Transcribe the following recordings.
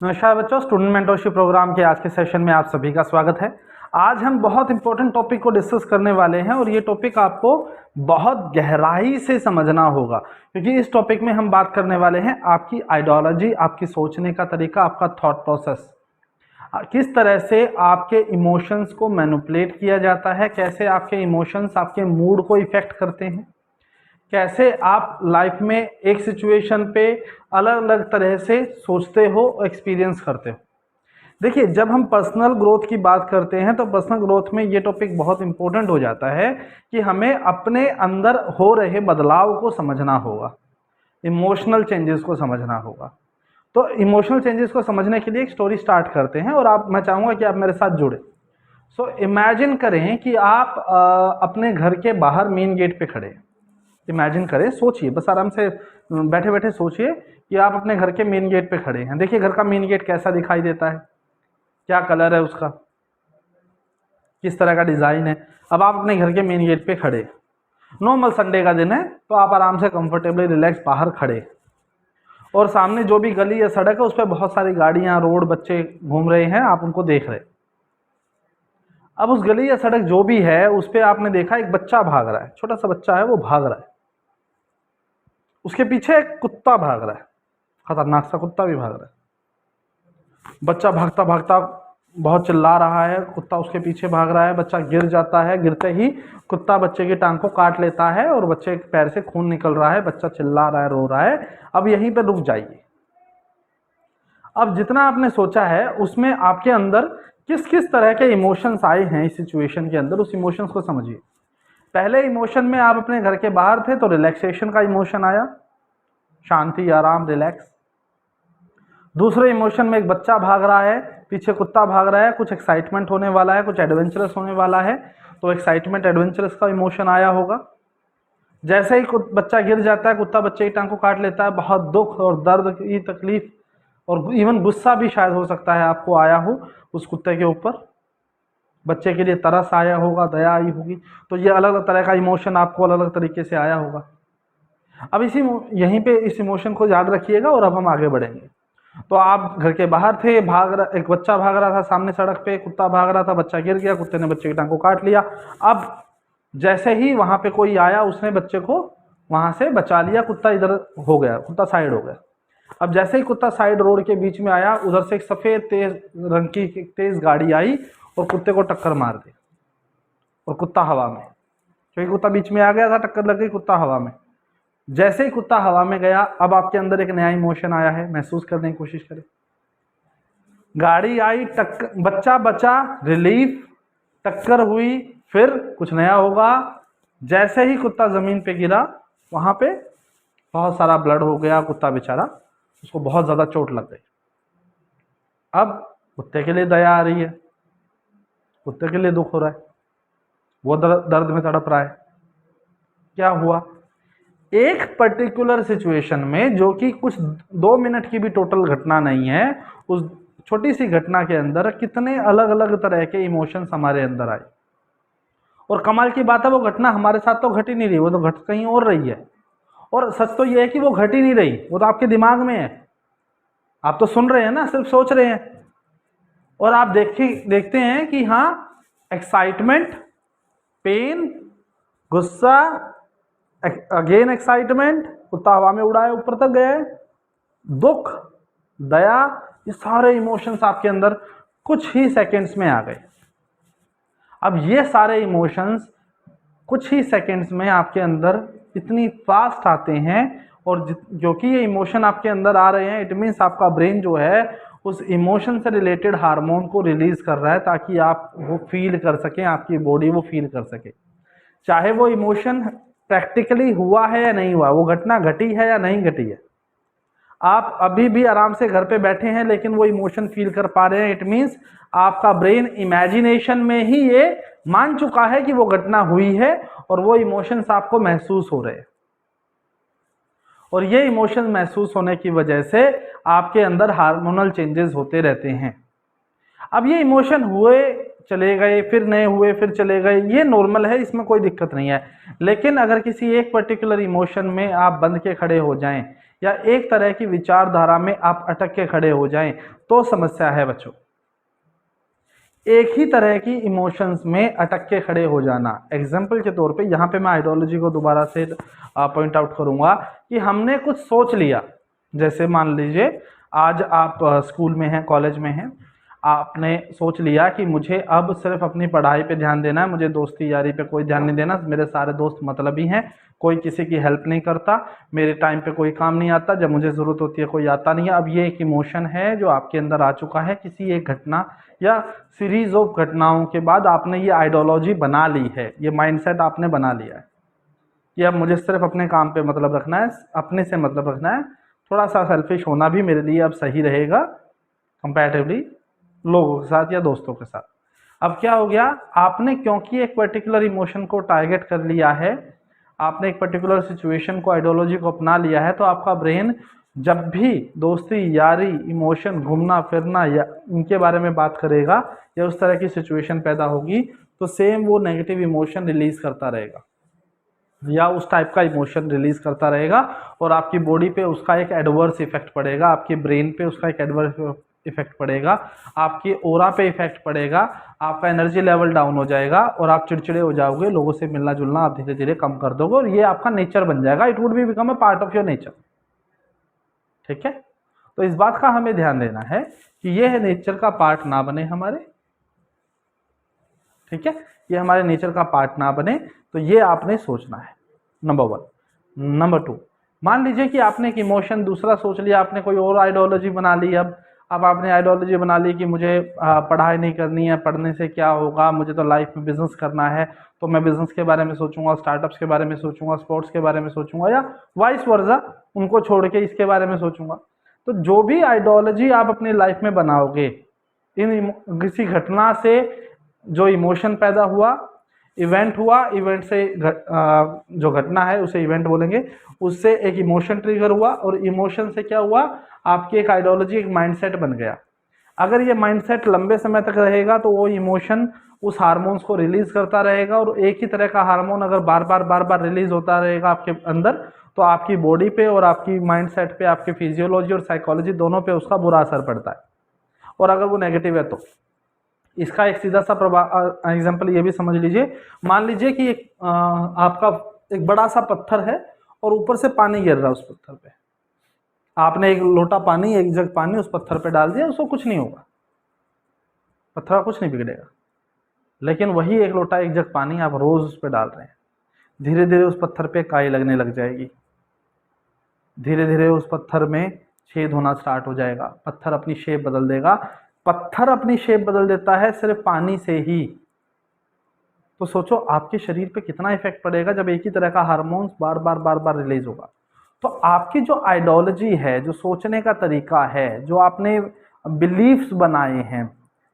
नमस्कार बच्चों, student mentorship programme के आज के सेशन में आप सभी का स्वागत है। आज हम बहुत इंपॉर्टेंट टॉपिक को डिस्कस करने वाले हैं और ये टॉपिक आपको बहुत गहराई से समझना होगा, क्योंकि इस टॉपिक में हम बात करने वाले हैं आपकी आइडियोलॉजी, आपकी सोचने का तरीका, आपका थॉट प्रोसेस, किस तरह से आपके इमोशंस को मैनिपुलेट किया जाता है, कैसे आपके इमोशंस आपके मूड को इफेक्ट करते हैं, कैसे आप लाइफ में एक सिचुएशन पे अलग अलग तरह से सोचते हो, एक्सपीरियंस करते हो। देखिए, जब हम पर्सनल ग्रोथ की बात करते हैं तो पर्सनल ग्रोथ में ये टॉपिक बहुत इंपॉर्टेंट हो जाता है कि हमें अपने अंदर हो रहे बदलाव को समझना होगा, इमोशनल चेंजेस को समझना होगा। तो इमोशनल चेंजेस को समझने के लिए एक स्टोरी स्टार्ट करते हैं और मैं चाहूँगा कि आप मेरे साथ जुड़े। सो इमेजिन करें कि आप अपने घर के बाहर मेन गेट पे खड़े हैं। इमेजिन करें, सोचिए, बस आराम से बैठे बैठे सोचिए कि आप अपने घर के मेन गेट पे खड़े हैं। देखिए घर का मेन गेट कैसा दिखाई देता है, क्या कलर है उसका, किस तरह का डिज़ाइन है। अब आप अपने घर के मेन गेट पे खड़े, नॉर्मल संडे का दिन है, तो आप आराम से कंफर्टेबली रिलैक्स बाहर खड़े, और सामने जो भी गली या सड़क है उस पर बहुत सारी गाड़ियाँ, रोड, बच्चे घूम रहे हैं, आप उनको देख रहे। अब उस गली या सड़क जो भी है उस पर आपने देखा एक बच्चा भाग रहा है, छोटा सा बच्चा है, वो भाग रहा है। उसके पीछे एक कुत्ता भाग रहा है, खतरनाक सा कुत्ता भी भाग रहा है। बच्चा भागता भागता बहुत चिल्ला रहा है, कुत्ता उसके पीछे भाग रहा है, बच्चा गिर जाता है, गिरते ही कुत्ता बच्चे की टांग को काट लेता है और बच्चे के पैर से खून निकल रहा है, बच्चा चिल्ला रहा है, रो रहा है। अब यहीं पे रुक जाइए। अब जितना आपने सोचा है उसमें आपके अंदर किस किस तरह के इमोशंस आए हैं इस सिचुएशन के अंदर, उस इमोशंस को समझिए। पहले इमोशन में आप अपने घर के बाहर थे तो रिलैक्सेशन का इमोशन आया, शांति, आराम, रिलैक्स। दूसरे इमोशन में एक बच्चा भाग रहा है, पीछे कुत्ता भाग रहा है, कुछ एक्साइटमेंट होने वाला है, कुछ एडवेंचरस होने वाला है, तो एक्साइटमेंट, एडवेंचरस का इमोशन आया होगा। जैसे ही बच्चा गिर जाता है, कुत्ता बच्चे की टांग को काट लेता है, बहुत दुख और दर्द की तकलीफ और इवन गुस्सा भी शायद हो सकता है आपको आया हो उस कुत्ते के ऊपर। बच्चे के लिए तरस आया होगा, दया आई होगी। तो ये अलग अलग तरह का इमोशन आपको अलग अलग तरीके से आया होगा। अब यहीं पे इस इमोशन को याद रखिएगा और अब हम आगे बढ़ेंगे। तो आप घर के बाहर थे, एक बच्चा भाग रहा था सामने सड़क पे, कुत्ता भाग रहा था, बच्चा गिर गया, कुत्ते ने बच्चे की टांग को काट लिया। अब जैसे ही वहां पे कोई आया, उसने बच्चे को वहां से बचा लिया, कुत्ता इधर हो गया, कुत्ता साइड हो गया। अब जैसे ही कुत्ता साइड रोड के बीच में आया, उधर से एक सफेद तेज रंग की तेज गाड़ी आई और कुत्ते को टक्कर मार दी, और कुत्ता हवा में, क्योंकि कुत्ता बीच में आ गया था, टक्कर लग गई, कुत्ता हवा में। जैसे ही कुत्ता हवा में गया, अब आपके अंदर एक नया इमोशन आया है, महसूस करने की कोशिश करें। गाड़ी आई, टक्कर, बच्चा बचा, रिलीफ, टक्कर हुई, फिर कुछ नया होगा। जैसे ही कुत्ता जमीन पे गिरा, वहां पे बहुत सारा ब्लड हो गया, कुत्ता बेचारा, उसको बहुत ज्यादा चोट लग गई। अब कुत्ते के लिए दया आ रही है, कुत्ते के लिए दुख हो रहा है, वो दर्द में तड़प रहा है। क्या हुआ, एक पर्टिकुलर सिचुएशन में, जो कि कुछ 2 मिनट की भी टोटल घटना नहीं है, उस छोटी सी घटना के अंदर कितने अलग अलग तरह के इमोशंस हमारे अंदर आए। और कमाल की बात है, वो घटना हमारे साथ तो घट ही नहीं रही, वो तो घट कहीं और रही है। और सच तो ये है कि वो घट ही नहीं रही, वो तो आपके दिमाग में है। आप तो सुन रहे हैं ना, सिर्फ सोच रहे हैं। और आप देखते हैं कि हाँ, एक्साइटमेंट, पेन, गुस्सा, अगेन एक्साइटमेंट, कुत्ता हवा में उड़ा है, ऊपर तक गया है, दुख, दया, ये सारे इमोशंस आपके अंदर कुछ ही सेकंड्स में आ गए। अब ये सारे इमोशंस कुछ ही सेकंड्स में आपके अंदर इतनी फास्ट आते हैं, और जो कि ये इमोशन आपके अंदर आ रहे हैं, इट मीन्स आपका ब्रेन जो है उस इमोशन से रिलेटेड हार्मोन को रिलीज कर रहा है, ताकि आप वो फील कर सकें, आपकी बॉडी वो फील कर सके। चाहे वो इमोशन प्रैक्टिकली हुआ है या नहीं हुआ, वो घटना घटी है या नहीं घटी है, आप अभी भी आराम से घर पे बैठे हैं लेकिन वो इमोशन फील कर पा रहे हैं। इट मीन्स आपका ब्रेन इमेजिनेशन में ही ये मान चुका है कि वो घटना हुई है, और वो इमोशंस आपको महसूस हो रहे हैं। और ये इमोशन महसूस होने की वजह से आपके अंदर हार्मोनल चेंजेस होते रहते हैं। अब ये इमोशन हुए, चले गए, फिर नए हुए, फिर चले गए, ये नॉर्मल है, इसमें कोई दिक्कत नहीं है। लेकिन अगर किसी एक पर्टिकुलर इमोशन में आप बंध के खड़े हो जाएं, या एक तरह की विचारधारा में आप अटक के खड़े हो जाएं तो समस्या है बच्चों। एक ही तरह की इमोशंस में अटक के खड़े हो जाना। एग्जाम्पल के तौर पे यहाँ पे मैं आइडियोलॉजी को दोबारा से पॉइंट आउट करूंगा कि हमने कुछ सोच लिया। जैसे मान लीजिए आज आप स्कूल में हैं, कॉलेज में हैं, आपने सोच लिया कि मुझे अब सिर्फ अपनी पढ़ाई पे ध्यान देना है, मुझे दोस्ती यारी पे कोई ध्यान नहीं देना, मेरे सारे दोस्त मतलबी हैं, कोई किसी की हेल्प नहीं करता, मेरे टाइम पे कोई काम नहीं आता, जब मुझे ज़रूरत होती है कोई आता नहीं है। अब ये एक इमोशन है जो आपके अंदर आ चुका है, किसी एक घटना या सीरीज ऑफ घटनाओं के बाद आपने ये आइडियोलॉजी बना ली है, ये माइंडसेट आपने बना लिया है कि अब मुझे सिर्फ अपने काम पे मतलब रखना है, अपने से मतलब रखना है, थोड़ा सा सेल्फिश होना भी मेरे लिए अब सही रहेगा कंपैरेटिवली लोगों के साथ या दोस्तों के साथ। अब क्या हो गया, आपने क्योंकि एक पर्टिकुलर इमोशन को टारगेट कर लिया है, आपने एक पर्टिकुलर सिचुएशन को, आइडियोलॉजी को अपना लिया है, तो आपका ब्रेन जब भी दोस्ती यारी इमोशन घूमना फिरना या उनके बारे में बात करेगा या उस तरह की सिचुएशन पैदा होगी तो सेम वो नेगेटिव इमोशन रिलीज करता रहेगा या उस टाइप का इमोशन रिलीज करता रहेगा और आपकी बॉडी पे उसका एक एडवर्स इफेक्ट पड़ेगा, आपके ब्रेन पे उसका एक एडवर्स इफेक्ट पड़ेगा, आपकी ओरा पे इफेक्ट पड़ेगा, आपका एनर्जी लेवल डाउन हो जाएगा और आप चिड़चिड़े हो जाओगे, लोगों से मिलना जुलना आप धीरे धीरे कम कर दोगे और ये आपका नेचर बन जाएगा। It would be become a part of your nature. ठीक है, तो इस बात का हमें ध्यान देना है कि यह नेचर का पार्ट ना बने हमारे। ठीक है, ये हमारे नेचर का पार्ट ना बने, तो ये आपने सोचना है, नंबर 1। नंबर 2, मान लीजिए कि आपने एक इमोशन दूसरा सोच लिया, आपने कोई और आइडियोलॉजी बना ली। अब आपने आइडियोलॉजी बना ली कि मुझे पढ़ाई नहीं करनी है, पढ़ने से क्या होगा, मुझे तो लाइफ में बिजनेस करना है, तो मैं बिजनेस के बारे में सोचूंगा, स्टार्टअप्स के बारे में सोचूंगा, स्पोर्ट्स के बारे में सोचूंगा या वाइस वर्सा, उनको छोड़ के इसके बारे में सोचूंगा। तो जो भी आइडियोलॉजी आप अपनी लाइफ में बनाओगे, इन किसी घटना से जो इमोशन पैदा हुआ, इवेंट हुआ, इवेंट से जो घटना है उसे इवेंट बोलेंगे, उससे एक इमोशन ट्रिगर हुआ और इमोशन से क्या हुआ, आपकी एक आइडियोलॉजी, एक माइंडसेट बन गया। अगर ये माइंडसेट लंबे समय तक रहेगा तो वो इमोशन उस हार्मोन्स को रिलीज करता रहेगा और एक ही तरह का हार्मोन अगर बार बार रिलीज होता रहेगा आपके अंदर तो आपकी बॉडी पे और आपकी माइंडसेट पे, आपकी फिजियोलॉजी और साइकोलॉजी दोनों पे उसका बुरा असर पड़ता है। और अगर वो नेगेटिव है तो इसका एक सीधा सा एग्जाम्पल ये भी समझ लीजिए, मान लीजिए कि आपका एक बड़ा सा पत्थर है और ऊपर से पानी गिर रहा है उस पत्थर पे। आपने एक लोटा पानी, एक जग पानी उस पत्थर पे डाल दिया, उसको कुछ नहीं होगा, पत्थर का कुछ नहीं बिगड़ेगा। लेकिन वही एक लोटा, एक जग पानी आप रोज उस पर डाल रहे हैं, धीरे धीरे उस पत्थर पे काई लगने लग जाएगी, धीरे धीरे उस पत्थर में छेद होना स्टार्ट हो जाएगा, पत्थर अपनी शेप बदल देगा। पत्थर अपनी शेप बदल देता है सिर्फ पानी से ही। तो सोचो आपके शरीर पे कितना इफेक्ट पड़ेगा जब एक ही तरह का हार्मोन्स बार बार रिलीज होगा। तो आपकी जो आइडियोलॉजी है, जो सोचने का तरीका है, जो आपने बिलीफ्स बनाए हैं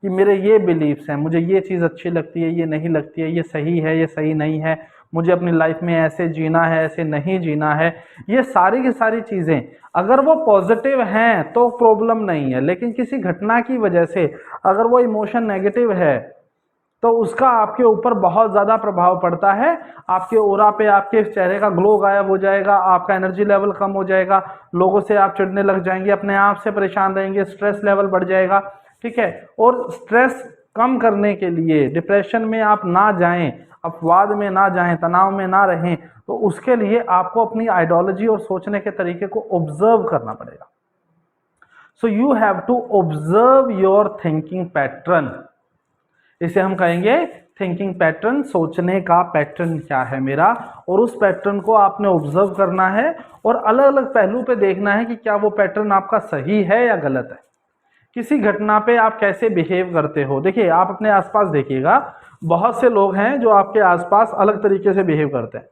कि मेरे ये बिलीफ्स हैं, मुझे ये चीज़ अच्छी लगती है, ये नहीं लगती है, ये सही है, ये सही नहीं है, मुझे अपनी लाइफ में ऐसे जीना है, ऐसे नहीं जीना है, ये सारी की सारी चीज़ें अगर वो पॉजिटिव हैं तो प्रॉब्लम नहीं है। लेकिन किसी घटना की वजह से अगर वो इमोशन नेगेटिव है तो उसका आपके ऊपर बहुत ज़्यादा प्रभाव पड़ता है। आपके ओरा पे, आपके चेहरे का ग्लो गायब हो जाएगा, आपका एनर्जी लेवल कम हो जाएगा, लोगों से आप चिढ़ने लग जाएंगे, अपने आप से परेशान रहेंगे, स्ट्रेस लेवल बढ़ जाएगा। ठीक है, और स्ट्रेस कम करने के लिए, डिप्रेशन में आप ना जाएं, अपवाद में ना जाएं, तनाव में ना रहें, तो उसके लिए आपको अपनी आइडियोलॉजी और सोचने के तरीके को ऑब्जर्व करना पड़ेगा। So you have to observe your thinking pattern. इसे हम कहेंगे थिंकिंग पैटर्न, सोचने का पैटर्न क्या है मेरा, और उस पैटर्न को आपने ऑब्जर्व करना है और अलग अलग पहलू पे देखना है कि क्या वो पैटर्न आपका सही है या गलत है। किसी घटना पे आप कैसे बिहेव करते हो। देखिए, आप अपने आसपास देखिएगा, बहुत से लोग हैं जो आपके आसपास अलग तरीके से बिहेव करते हैं।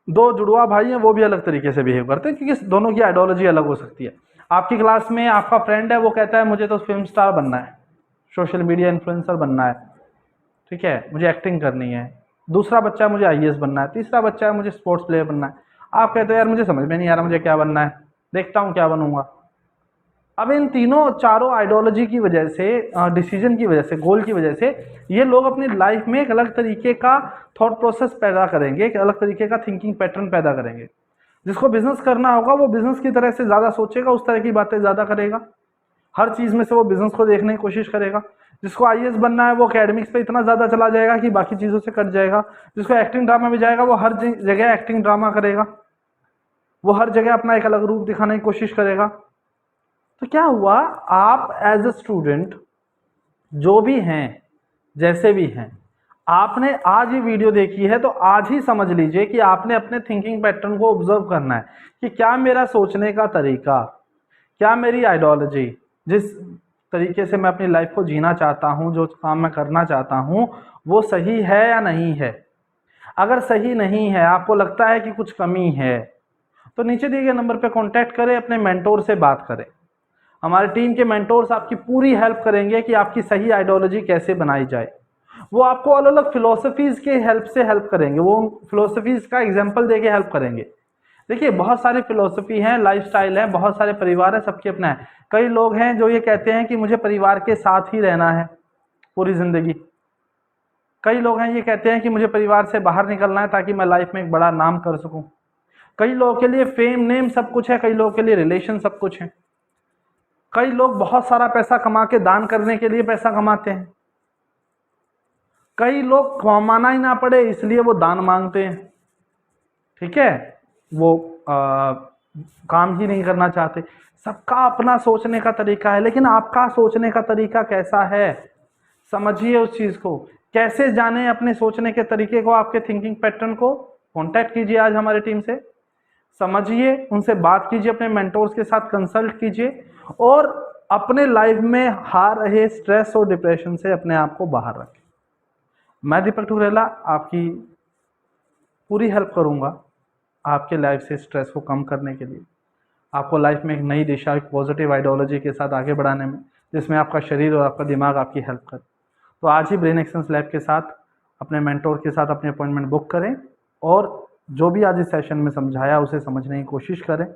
दो जुड़वा भाई हैं, वो भी अलग तरीके से बिहेव करते हैं क्योंकि दोनों की आइडियोलॉजी अलग हो सकती है। आपकी क्लास में आपका फ्रेंड है, वो कहता है मुझे तो फिल्म स्टार बनना है, सोशल मीडिया इन्फ्लुएंसर बनना है, ठीक है, मुझे एक्टिंग करनी है। दूसरा बच्चा है मुझे आईएएस बनना है। तीसरा बच्चा है मुझे स्पोर्ट्स प्लेयर बनना है। आप कहते हो यार मुझे समझ में नहीं आ रहा मुझे क्या बनना है, देखता हूँ क्या बनूंगा। अब इन तीनों चारों आइडियोलॉजी की वजह से, डिसीजन की वजह से, गोल की वजह से ये लोग अपनी लाइफ में एक अलग तरीके का थॉट प्रोसेस पैदा करेंगे, एक अलग तरीके का थिंकिंग पैटर्न पैदा करेंगे। जिसको बिजनेस करना होगा वो बिजनेस की तरह से ज़्यादा सोचेगा, उस तरह की बातें ज़्यादा करेगा, हर चीज़ में से वो बिजनेस को देखने की कोशिश करेगा। जिसको आईएएस बनना है वो एकेडमिक्स पे इतना ज़्यादा चला जाएगा कि बाकी चीज़ों से कट जाएगा। जिसको एक्टिंग ड्रामा में जाएगा वो हर जगह एक्टिंग ड्रामा करेगा, वो हर जगह अपना एक अलग रूप दिखाने की कोशिश करेगा। तो क्या हुआ, आप एज ए स्टूडेंट जो भी हैं, जैसे भी हैं, आपने आज ये वीडियो देखी है तो आज ही समझ लीजिए कि आपने अपने थिंकिंग पैटर्न को ऑब्जर्व करना है कि क्या मेरा सोचने का तरीका, क्या मेरी आइडियोलॉजी, जिस तरीके से मैं अपनी लाइफ को जीना चाहता हूँ, जो काम मैं करना चाहता हूँ, वो सही है या नहीं है। अगर सही नहीं है, आपको लगता है कि कुछ कमी है, तो नीचे दिए गए नंबर पे कांटेक्ट करें, अपने मेंटोर से बात करें। हमारी टीम के मेंटोर्स आपकी पूरी हेल्प करेंगे कि आपकी सही आइडियोलॉजी कैसे बनाई जाए। वो आपको अलग अलग फिलोसफीज के हेल्प से हेल्प करेंगे, वो उन फिलोसफीज का एग्जाम्पल देके हेल्प करेंगे। देखिए बहुत सारी फिलोसफी है, लाइफस्टाइल है, बहुत सारे परिवार है, सबके अपना है। कई लोग हैं जो ये कहते हैं कि मुझे परिवार के साथ ही रहना है पूरी जिंदगी। कई लोग हैं ये कहते हैं कि मुझे परिवार से बाहर निकलना है ताकि मैं लाइफ में एक बड़ा नाम कर सकूं। कई लोगों के लिए फेम नेम सब कुछ है, कई लोगों के लिए रिलेशन सब कुछ है। कई लोग बहुत सारा पैसा कमा के दान करने के लिए पैसा कमाते हैं। कई लोग कमाना ही ना पड़े इसलिए वो दान मांगते हैं, ठीक है, वो काम ही नहीं करना चाहते। सबका अपना सोचने का तरीका है, लेकिन आपका सोचने का तरीका कैसा है, समझिए उस चीज को। कैसे जाने अपने सोचने के तरीके को, आपके थिंकिंग पैटर्न को, कांटेक्ट कीजिए आज हमारी टीम से, समझिए, उनसे बात कीजिए, अपने मेंटोर्स के साथ कंसल्ट कीजिए और अपने लाइफ में हार रहे स्ट्रेस और डिप्रेशन से अपने आप को बाहर रखें। मैं दीपक ठुकरेला आपकी पूरी हेल्प करूंगा आपके लाइफ से स्ट्रेस को कम करने के लिए, आपको लाइफ में एक नई दिशा, एक पॉजिटिव आइडियोलॉजी के साथ आगे बढ़ाने में, जिसमें आपका शरीर और आपका दिमाग आपकी हेल्प करे। तो आज ही ब्रेन एक्सचेंज लैब के साथ अपने मेंटोर के साथ अपनी अपॉइंटमेंट बुक करें और जो भी आज इस सेशन में समझाया उसे समझने की कोशिश करें,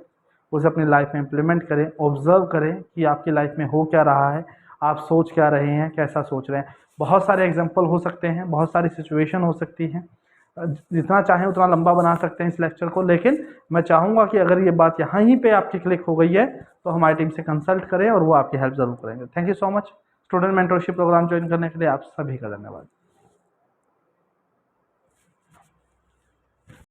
उसे अपनी लाइफ में इम्प्लीमेंट करें, ऑब्जर्व करें कि आपकी लाइफ में हो क्या रहा है, आप सोच क्या रहे हैं, कैसा सोच रहे हैं। बहुत सारे एग्जाम्पल हो सकते हैं, बहुत सारी सिचुएशन हो सकती हैं, जितना चाहें उतना लंबा बना सकते हैं इस लेक्चर को, लेकिन मैं चाहूँगा कि अगर ये बात यहाँ ही पे आपकी क्लिक हो गई है तो हमारी टीम से कंसल्ट करें और वो आपकी हेल्प ज़रूर करेंगे। Thank you so much. Student mentorship program join करने के लिए आप सभी का धन्यवाद।